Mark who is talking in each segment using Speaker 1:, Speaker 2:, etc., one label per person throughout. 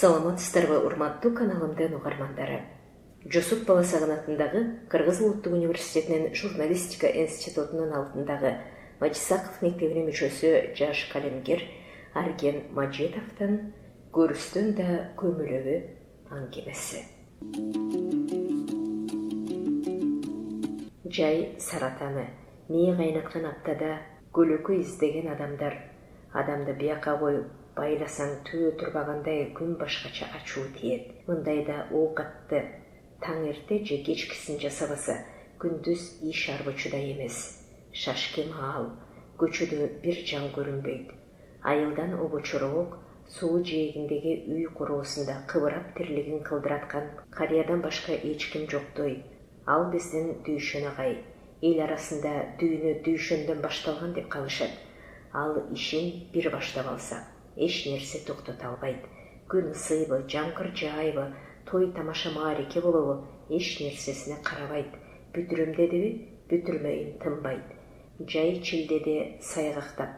Speaker 1: Саламатсыздарбы, урматтуу каналымдын угармандары. Жусуп Баласагын атындагы Кыргыз Улуттук университетинин журналистика институтунун алдындагы Мадисаков мектебинин мүчөсү жаш калемгер Арген Мажитовдун көрүстөн да көмүлөгү аңгемеси. Жай саратаны, мээ кайнаткан аптада көлөкө издеген адамды бияка коюп байласаң түйө турбагандай күн башкача ачуу тиет. Мындайда оокатты таң эрте же кечкисин жасабаса, күндүз иш арбычудай эмес. Шашкем аал, көчөдө бир жан көрүнбөйт. Айылдан обочороок суу жээгиндеги үй куроосунда кыбырап тирлигин кылдыраткан карыядан башка эч ким жоктой. Ал биздин Дүйшөн агай. Эл арасында дүйнө Дүйшөндөн башталган деп калышат. Ал ишин бир баштап алса, эч нерсе токтото албайт. Күн ысыйбы, жамгыр жаайбы, той тамаша маарике болобу, эч нерсесине карабайт. Бүтүрөм дедиби, бүтүрмөйүн тынбайт. Жай чилдеде сайгактап,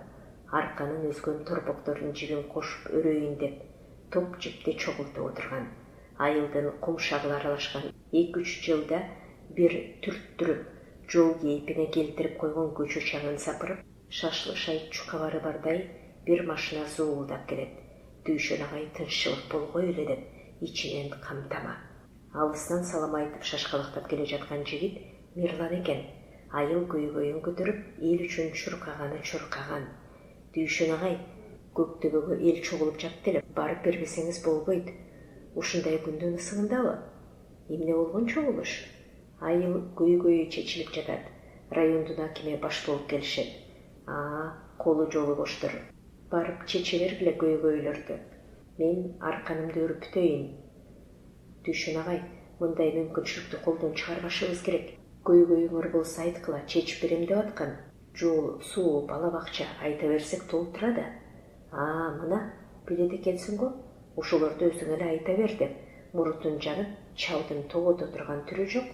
Speaker 1: арканын өзгөн торбоктордун жибин кошуп өрөйүн деп, топ жипти чогултуп отурган. Айылдын кумшагы аралашкан 2-3 жылда бир түрттүрүп, жол кейпине келтирип койгон көчө чаңын сапырып, шашлы шай чукабары бардай бир машина зуулдап келет. Дүйшөн агай тынччылык болгой эле деп ичинен камтама. Алыстан салам айтып шашкалактап келе жаткан жигит Мирлан экен. Айыл көйгөйүн көтөрүп, эл үчүн чуркаган. Дүйшөн агай, көктөбөгө эл чогулуп жатты эле, барып бербесеңиз болбойт. Ушундай күндүн ысыгындабы? Эмне болгон чогулуш? Айыл көйгөйү чечилип жатат. Райондун акиме баш болуп келишет. Колу жолу боштур. Барып чече бергиле көйгөйлөрдү. Мен арканымды өрүп бүтөйүн. Дүйшөн агай, мындай мүмкүнчүлүктү колдон чыгарбашыбыз керек. Көйгөйүңөр болсо айткыла, чечип берем деп аткан. Жол, суу, бала бакча айта берсек толтура да. Мына, билет экенсиң го. Ушулорду өзүң эле айта бер деп, мурутун жанып, чалдын тогото турган түрү жок.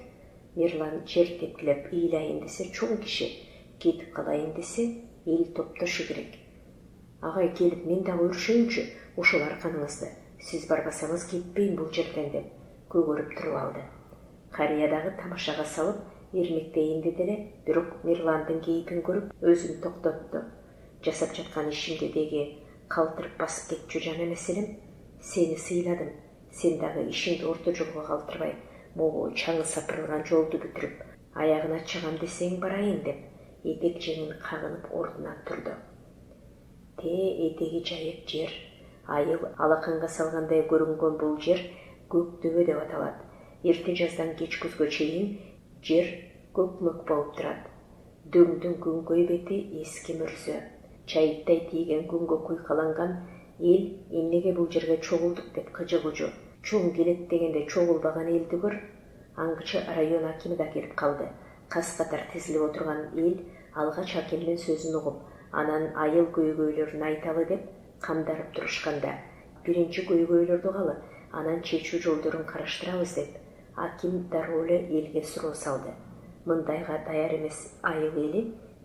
Speaker 1: Мирлан жер тепкилеп ыйлайын десе чоң киши, кетип калайын десе эл топтошу керек. Агай келип мен дагы өршөйүнчү, ушул арканыңызды. Сиз барбасаңыз кетпейин бул жерден деп көгөрүп туруп алды. Карыя дагы тамашага салып, эрмектейин деди эле, бирок Мирландын кейпин көрүп өзүн токтотту. Жасап жаткан ишимди деги калтырып басып кетчү жан эмес элем. Сени сыйладым. Сен дагы ишиңди орто жолго калтырбай, могу чаңы сапырылган жолду бүтүрүп, аягына чыгам десең барайын деп, этек жеңин кагынып ордунан турду. Этеги жайып жер, айыл алаканга салгандай көрүнгөн бул жер көктөбө деп аталат. Эрте жаздан кеч күзгө чейин жер көкмөк болуп турат. Дөңдүн күнгөй бети эски мөрзө. Чайыттай тийген күнгө куйкаланган эл эмнеге бул жерге чогулдук деп кыжы-кужу. Чоң келет дегенде чогулбаган элди көр. Аңгычы район акими да келип калды. Кас катар тизилип отурган эл алгач акимдин сөзүн угуп, анан айыл көйгөйлөрүн айталы деп камдарып турушканда, биринчи көйгөйлөрдү калы, анан чечүү жолдорун караштырабыз деп, аким дароо эле элге суроо салды. Мындайга даяр эмес айыл эли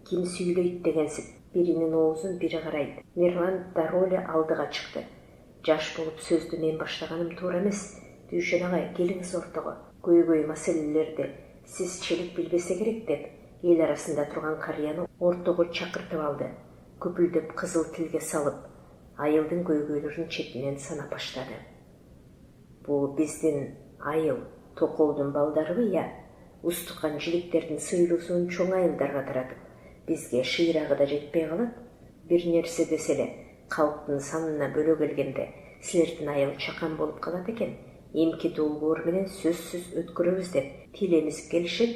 Speaker 1: ким сүйлөйт дегенсип, биринин оозун бири карайт. Мирлан дароо эле алдыга чыкты. Жаш болуп сөздү мен баштаганым туура эмес. Дүйшөн агай, келиңиз ортого. Көйгөй маселелерди сиз челип билбесе керек деп, эл арасында турган карыяны ортого чакыртып алды. Көпүлдөп кызыл тилге салып, айылдын көйгөйлөрүн четинен санап баштады. Бул биздин айыл токолдун балдарыбы я? Устукан жиликтердин сыйлуусун чоң айылдарга таратып, бизге шыйрагы да жетпей калат. Бир нерсе деселе, калктын санына бөлө келгенде, силердин айыл чакан болуп калат экен. Эмки долбоор менен сөзсүз өткөрөбүз деп тилемизип келишет.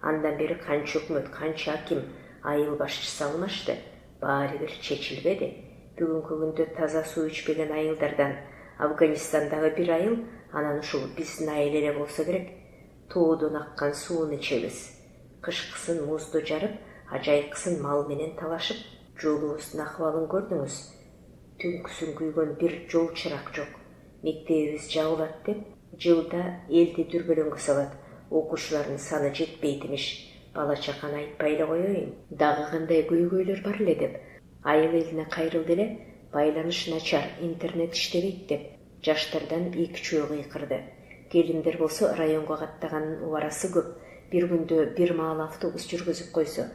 Speaker 1: Андан бери канча өкмөт, канча аким айыл башчысы алмашты, баары бир чечилбеди. Бүгүнкү күндө таза суу ичпеген айылдардан Афганистандагы бир айыл, анан ушул биздин айыл эле болсо керек. Тоодон аккан сууну ичебиз. Кышкысын музду жарып, ажайкысын мал менен талашып, жолубуздун акыбалын көрдүңүз. Түнкүсүн күйгөн бир жол чырак жок. Мектебибиз жабылат деп, жылда элди дүрбөлөңгө салат. Окуучулардын саны жетпейт имиш. Бала чаканы айтпай эле коеюн. Дагы кандай көйгөйлөр бар эле деп, айыл элине кайрылды эле, байланыш начар, интернет иштебейт деп, Жаштардан 2 кыйкырды. Келиндер болсо районго каттаганын убарасы көп. Bir күндө bir маал автобус жүргүзүп койсо,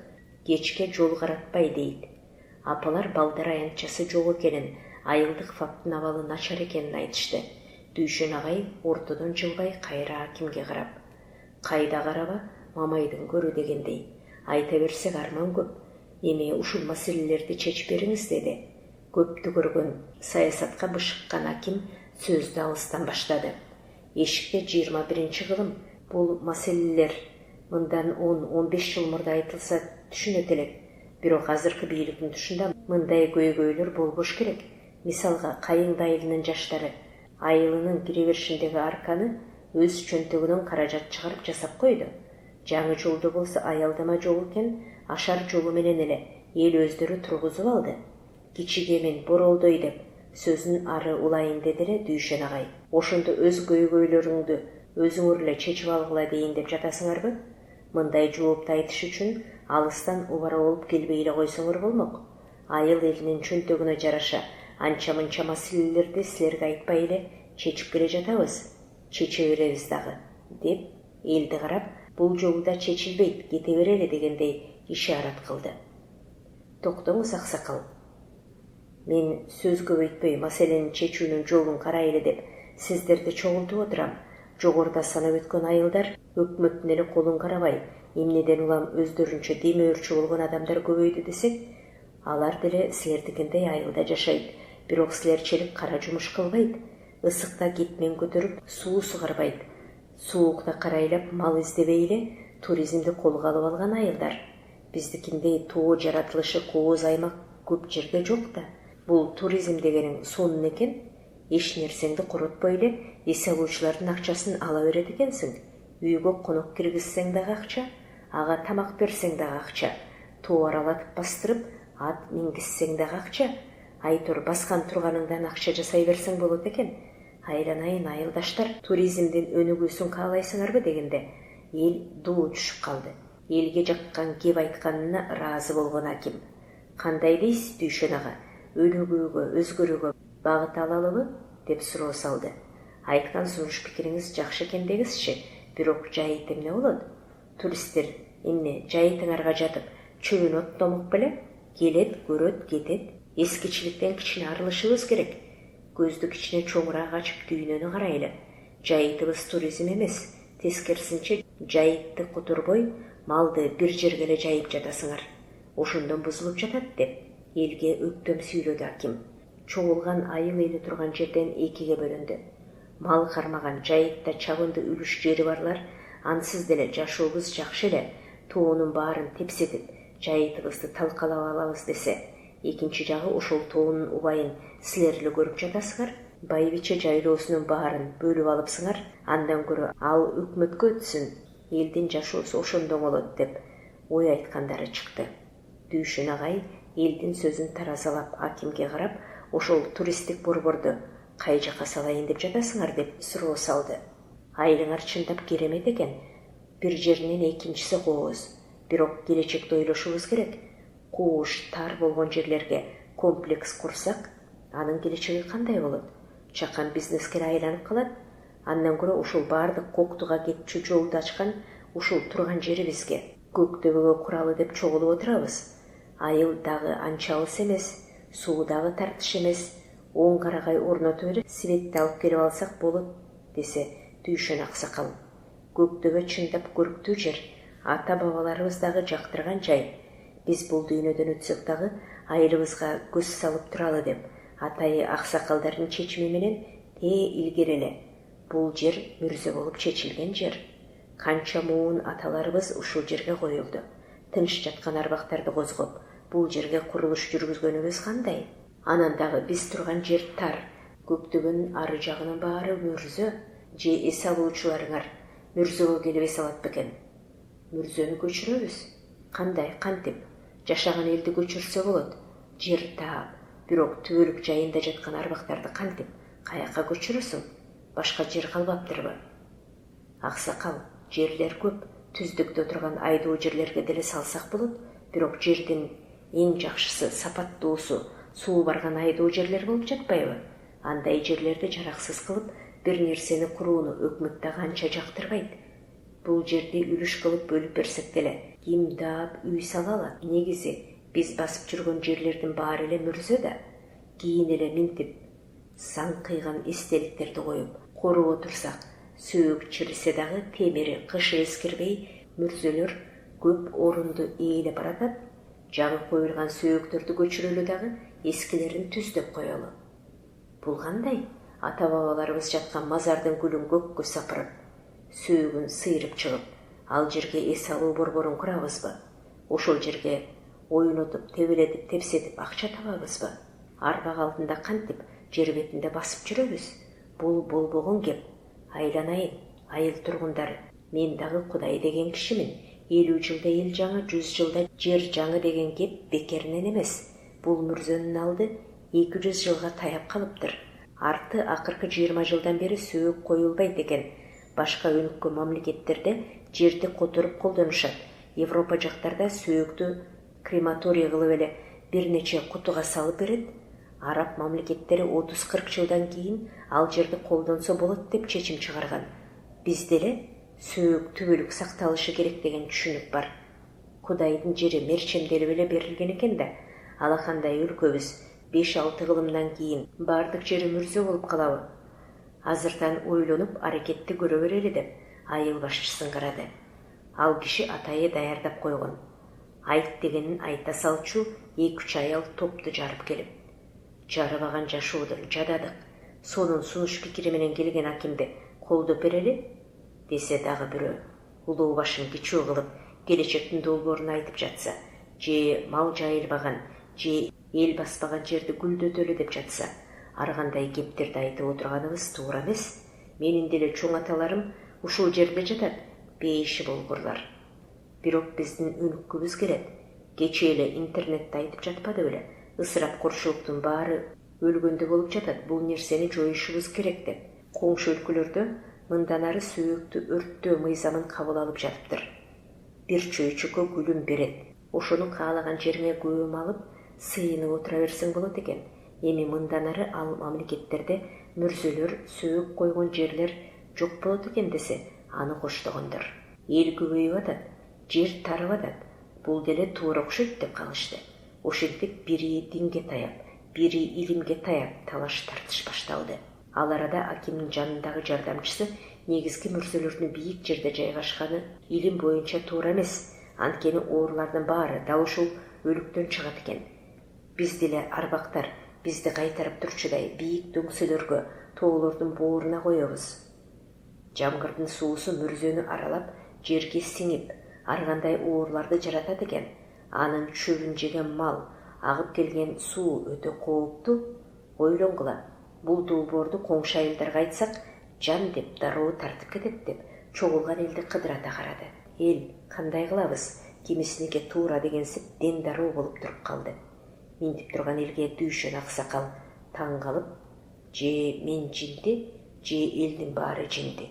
Speaker 1: кечке жол каратпай дейт. Апалар балдар аянтчасы жок экенин, айылдык фактын абалы начар экенин айтышты. Дүйшөн агай ортодон жылбай кайра акимге карап, кайда караба, мамайдын көрү дегендей. Айта берсек арман көп. Эми ушул маселелерди чечип бериңиз деди. Көптү көргөн, саясатка бышыккан аким сөздү алыстан баштады. Эшикте 21-кылым бул маселелер мындан 10-15 жыл мурда айтылса түшүнөт элек. Бирок азыркы бийликтин тушунда мындай көйгөйлөр болбош керек. Мисалга, кайын дайылынын жаштары айылынын киреберишиндеги арканы өз чөнтөгүнөн каражат чыгарып жасап койду. Жаңы жолдо болсо аялдама жол экен, ашар жолу менен эле эл өздөрү тургузуп алды. Кичигемин боролдой деп сөзүн ары улайын деди эле Дүйшөн агай. Ошондо өз көйгөйлөрүңдү өзүңөр эле чечип алгыла дейин деп жатасыңарбы? Мындай жоопту айтыш үчүн алыстан убара болуп келбей эле койсоңор болмок. Айыл элинин чөнтөгүнө жараша анча-мынча маселелерди силерге айтпай эле чечип келе жатабыз. Чече беребиз дагы, деп элди карап, бул жолу да чечилбейт, кете берели дегендей ишарат кылды. Токтоңуз аксакал. Мен сөз көбөйтпөй маселенин чечүүнүн жолун карайлы деп сиздерди чогултуп отурам. Жогоруда санап өткөн айылдар өкмөттүн эле колун карабай, эмнеден улам өздөрүнчө демөөрчү болгон адамдар көбөйдү десек, алар деле силердикиндей айылда жашайт, бирок силерчелик кара жумуш кылбайт. Ысыкта кетмен көтөрүп суу сугарбайт. Суукта карайлап мал издебей эле туризмди колго алып алган айылдар. Биздикиндей тоо жаратылышы кооз аймак көп жерде жок да. Бул туризм дегениң сонун экен. Эч нерсеңди коротпой эле эс алуучулардын акчасын ала берет экенсиң. Үйгө конок киргизсең дагы акча, ага тамак берсең дагы акча, тоо аралатып бастырып, ат мингизсең дагы акча, айтор баскан турганыңдан акча жасай берсең болот экен. Айланайын айылдаштар, туризмдин өнүгүүсүн каалайсыңарбы дегенде, эл дуу түшүп калды. Элге жаккан кеп айтканына ыраазы болгон аким. Кандай дейсиз Дүйшөн ага? Өнүгүүгө, өзгөрүүгө багыт алалыбы? Деп суроо салды. Айткан сунуш пикириңиз жакшы экен дегизчи, бирок жайыт эмне болот? Туристтер эмне жайытыңарга жатып, чөбүн оттомок беле? Келет, көрөт, кетет. Эскичиликтен кичине арылышыбыз керек. Көздү кичине чоңураак ачып дүйнөнү карайлы. Жайытыбыз туризм эмес, тескерисинче жайытты кутурбой, малды бир жерге эле жайып жатасыңар. Ошондон бузулуп жатат деп элге өктөм сүйлөдү аким. Чогулган айыл эли турган жерден 2-ге бөлүндү. Мал кармаган жайытта чабынды үлүш жери барлар ансыз деле жашообуз жакшы эле, тоонун баарын тепсетип, жайытыбызды талкалап алабыз десе, экинчи жагы ошол тоонун убайын силер эле көрүп жатасыңар. Байбиче жайлоосунун баарын бөлүп алыпсыңар, андан көрө ал өкмөткө өтсүн, элдин жашоосу ошондо болот деп ой айткандары чыкты. Дүйшөн агай элдин сөзүн таразалап акимге карап, ошол туристтик борборду кай жака салайын деп жатасыңар деп суроо салды. Айылыңар чындап керемет экен. Бир жеринен экинчиси кооз. Бирок келечекти ойлошубуз керек. Коош тар болгон жерлерге комплекс курсак, анын келечеги кандай болот? Чакан бизнеске айланып калат. Андан көрө ушул баардык коктуга кетчү жолду ачкан ушул турган жерибизге көктөбөгө куралы деп чогулуп отурабыз. Айыл дагы анча алыс эмес, суу дагы тартыш эмес. Оң карагай орнотуп эле светти алып келип алсак болот, десе Дүйшөн аксакал. Көктөбө чындап көрктүү жер, ата бабаларыбыз дагы жактырган жай. Биз бул дүйнөдөн өтсөк дагы айылыбызга көз салып туралы деп атайы аксакалдардын чечими менен илгери эле бул жер мүрзө болуп чечилген жер. Канча муун аталарыбыз ушул жерге коюлду. Тынч жаткан арбактарды козгоп, бул жерге курулуш жүргүзгөнүбүз кандай? Анан дагы биз турган жер тар, көктөгөн ары жагынын баары мүрзө. Же эс алуучуларыңар мүрзөгө келип эс алат бекен? Мүрзөнү көчүрөбүз. Кандай, кантип? Жашаган элди көчүрсө болот. Жер таап, бирок түбөлүк жайында жаткан арбактарды кантип, каяка көчүрөсүң? Башка жер калбаптырбы? Аксакал, жерлер көп. Түздүктө турган айдоо жерлерге деле салсак болот, бирок жердин эң жакшысы, сапаттуусу суу барган айдоо жерлер болуп жатпайбы? андай жерлерди жараксыз кылып бир нерсени курууну өкмөт да канча жактырбайт. Бул жерди үлүш кылып бөлүп берсек деле ким даап үй сала алат? Негизи биз басып жүргөн жерлердин баары эле мүрзө да. Кийин эле минтип саңкыйган эстеликтерди коюп коруп отурсак, сөөк чирсе дагы темири кышы эскирбей мүрзөлөр көп орунду ээлеп баратат. Жагы коюлган сөөктөрдү көчүрөлү дагы эскилерин түздөп коелу. Бул кандай? Ата бабаларыбыз жаткан мазардын гүлүн көккө сапырып, сөөгүн сыйрып чыгып, ал жерге эс алуу борборун курабызбы? Ошол жерге ойнотуп, тебелетип, тепсетип акча табабызбы? Арбак алдында кантип жер бетинде басып жүрөбүз? Бул болбогон кеп. Айланайын, айыл тургундары. Мен дагы Кудай деген кишимин. 50 жылда эл жаңы, 100 жылда жер жаңы деген кеп бекеринен эмес. Бул мүрзөнүн алды 200 жылга таяп калыптыр. Арты акыркы 20 жылдан бери сөөк коюлбайт экен. Башка өнүккөн мамлекеттерде жерди которуп колдонушат. Европа жактарда сөөктү крематорий кылып эле бир нече кутуга салып берет. Араб мамлекеттери 30-40 жылдан кийин ал жерди колдонсо болот деп чечим чыгарган. Бизде эле сөөк түбөлүк сакталышы керек деген түшүнүк бар. Кудайдын жери мерчемделип эле берилген экен да. Алакандай өлкөбүз 5-6 кылымдан кийин бардык жери мүрзө болуп калабы? Азыртан ойлонуп аракетти көрө берели деп айыл башчысын карады. Ал киши атайы даярдап койгон. Айт дегенин айта салчу 2-3 аял топту жарып келип. Жарыбаган жашоодон жададык. Сонун сунуш пикири менен келген акимди колдоп берели десе дагы бирөө. Улуу башын кичүү кылып, келечектин долбоорун айтып жатса, же мал жайылбаган, же эл баспаган жерди гүлдөтөлү деп жатса, ар кандай кептерди айтып отурганыбыз туура эмес. Менин деле чоң аталарым ушул жерде жатат, бейиши болгурлар. Бирок биздин өнүккүбүз келет. Кечээ эле интернетте айтып жатпады беле? Ысырап курчулуктун баары өлгөндө болуп жатат. Бул нерсени жоюшубуз керек деп. Коңшу өлкөлөрдө мындан ары сөөктү өрттөө мыйзамын кабыл алып жатыптыр. Бир чөйчөккө гүлүн берет. Ошону каалаган жериңе көм алып, сыйынып отура берсең болот экен. Эми мындан ары ал мамлекеттерде мүрзөлөр, сөөк койгон жерлер жок болот экен десе, аны коштогондор. Эл көбөйүп атат, жер тарып атат. Бул деле туура окшойт деп калышты. Ошентип бири динге таяп, бири илимге таяп талаш тартыш башталды. Ал арада акимдин жанындагы жардамчысы негизги мүрзөлөрдүн бийик жерде жайгашканы илим боюнча туура эмес. Анткени оорулардын баары дал ушул өлүктөн чыгат экен. Биз деле арбактар бизди кайтарып турчудай бийик дөңсөлөргө, тоолордун бооруна коебуз. Жамгырдын суусу мүрзөнү аралап, жерге сиңип, ар кандай ооруларды жаратат экен. Анын чөбүн жеген мал, агып келген суу өтө кооптуу. Ойлонгула, бул долбоорду коңшу айылдарга айтсак, жан деп дароо тартып кетет деп чогулган элди кыдырата карады. Эл, кандай кылабыз? Кимисинике туура дегенсип ден дароо болуп туруп калды. Минтип турган элге дүйшөн аксакал таң калып, же мен жинди, же элдин баары жинди.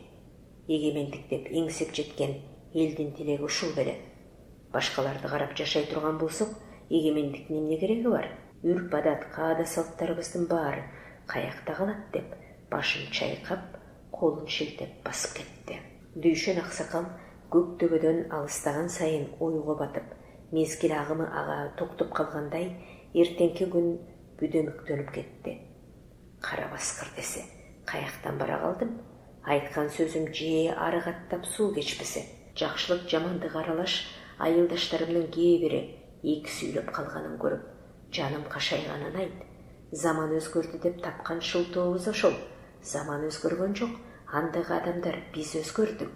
Speaker 1: Эгемендик деп эңсеп жеткен элдин тилеги ушул беле. Башкаларды карап жашай турган болсок, эгемендиктин эмне кереги бар? Үрп адат, каада салттарыбыздын баары каякта калат деп башын чайкап, колун шилтеп басып кетти. Дүйшөн аксакал көк төбөдөн алыстаган сайын ойго батып, мезгил агымы ага токтоп калгандай, эртеңки күн бүдөмүктөнүп кетти. Кара баскыр десе, каяктан бара калдым? Айткан сөзүм же ары каттап суу кечпесе, жакшылык жамандык аралаш айылдаштарымдын кээ бири эки сүйлөп калганын көрүп, жаным кашайганын айт. Заман өзгөрдү деп тапкан шылтообуз ошол. Заман өзгөргөн жок, андагы адамдар биз өзгөрдүк.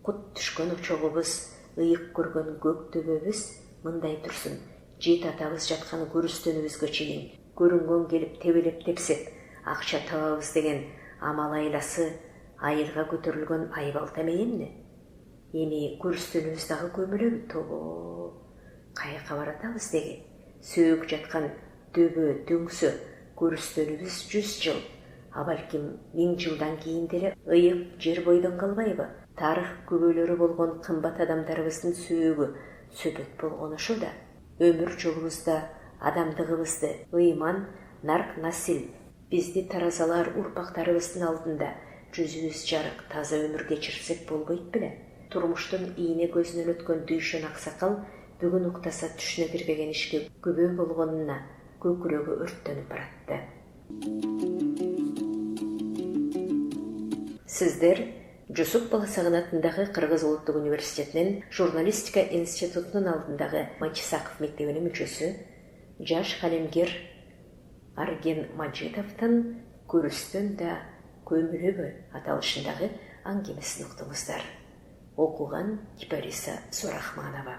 Speaker 1: Кут түшкөн очогубуз, ыйык көргөн көк төбөбүз мындай турсун. Жет атабыз жаткан көрүстөнүбүзгө чейин көрүнгөн келип тебелеп тепсеп, акча табабыз деген амал айласы айылга көтөрүлгөн айбалта эмне? Эми көрүстөнүбүз дагы көмүлөбү? Тобо, каяка баратабыз деги? Сөөк жаткан дөбө, дөңсө көрүстөнүбүз 100 жыл, а балким 1000 жылдан кийин деле ыйык жер бойдон калбайбы? Тарых күбөлөрү болгон кымбат адамдарыбыздын сөөгү сөбөт болгон ошо да. Өмүр жолубузда адамдыгыбызды ыйман, нарк насил, Бізді таразалар урпақтарыбыздың алдында жүзіміз жарық, таза өмір кечірсек болбойт біле. Турмуштун ийне көзүнөн өткөн дүйшөн аксакал бүгүн уктаса түшүнө кирбеген ишке күбө болгонуна көкүрөгү өрттөнүп баратты. Сиздер Жусуп Баласагын атындагы Кыргыз Улуттук университетинин журналистика институтунун алдындагы Матисаков мектебинин мүчөсү, жаш калемгер Арген Мажитовдун көрүстөн да көмүлөбү аталышындагы аңгемесин уктуңуздар. Окуган Кипариса Сурахманова.